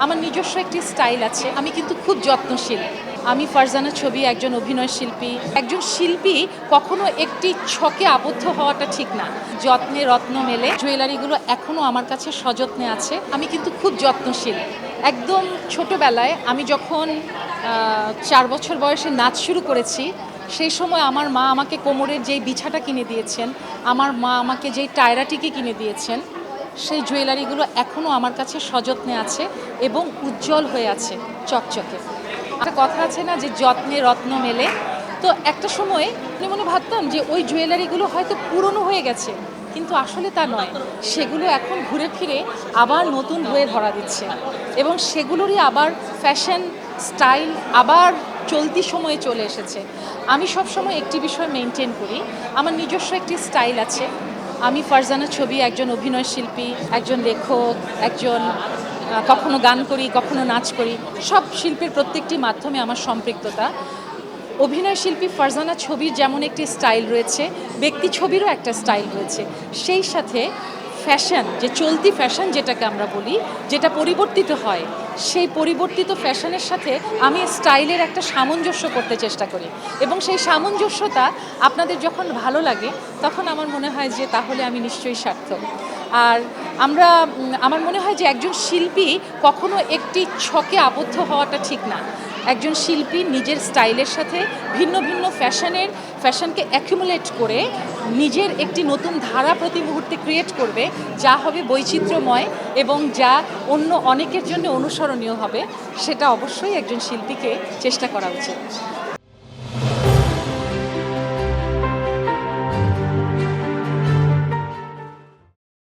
আমার নিজস্ব একটি স্টাইল আছে। আমি কিন্তু খুব যত্নশীল। আমি ফারজানা ছবি একজন অভিনয় শিল্পী। একজন শিল্পী কখনো একটি ছকে আবদ্ধ হওয়াটা ঠিক না। যত্নে রত্ন মেলে জুয়েলারিগুলো এখনও আমার কাছে সযত্নে আছে। আমি কিন্তু খুব যত্নশীল। একদম ছোটবেলায় আমি যখন 4 বছর বয়সে নাচ শুরু করেছি, সেই সময় আমার মা আমাকে কোমরের যেই বিছাটা কিনে দিয়েছেন, আমার মা আমাকে যেই টায়রাটিকে কিনে দিয়েছেন, সেই জুয়েলারিগুলো এখনও আমার কাছে সযত্নে আছে এবং উজ্জ্বল হয়ে আছে, চকচকে। একটা কথা আছে না যে যত্নে রত্ন মেলে। তো একটা সময় মনে মনে ভাবতাম যে ওই জুয়েলারিগুলো হয়তো পুরনো হয়ে গেছে, কিন্তু আসলে তা নয়। সেগুলো এখন ঘুরে ফিরে আবার নতুন হয়ে ধরা দিচ্ছে এবং সেগুলোরই আবার ফ্যাশন স্টাইল আবার চলতি সময়ে চলে এসেছে। আমি সবসময় একটি বিষয় মেনটেন করি, আমার নিজস্ব একটি স্টাইল আছে। আমি ফারজানা ছবি একজন অভিনয় শিল্পী, একজন লেখক, একজন কখনো গান করি, কখনো নাচ করি। সব শিল্পের প্রত্যেকটি মাধ্যমে আমার সম্পৃক্ততা। অভিনয় শিল্পী ফারজানা ছবির যেমন একটি স্টাইল রয়েছে, ব্যক্তি ছবিরও একটা স্টাইল রয়েছে। সেই সাথে ফ্যাশন, যে চলতি ফ্যাশন যেটাকে আমরা বলি, যেটা পরিবর্তিত হয়, সেই পরিবর্তিত ফ্যাশনের সাথে আমি স্টাইলের একটা সামঞ্জস্য করতে চেষ্টা করি এবং সেই সামঞ্জস্যতা আপনাদের যখন ভালো লাগে তখন আমার মনে হয় যে তাহলে আমি নিশ্চয়ই সার্থক। আর আমার মনে হয় যে একজন শিল্পী কখনো একটি ছকে আবদ্ধ হওয়াটা ঠিক না। একজন শিল্পী নিজের স্টাইলের সাথে ভিন্ন ভিন্ন ফ্যাশনকে অ্যাকুমুলেট করে নিজের একটি নতুন ধারা প্রতি মুহূর্তে ক্রিয়েট করবে, যা হবে বৈচিত্র্যময় এবং যা অন্য অনেকের জন্য অনুসরণীয় হবে। সেটা অবশ্যই একজন শিল্পীকে চেষ্টা করা উচিত।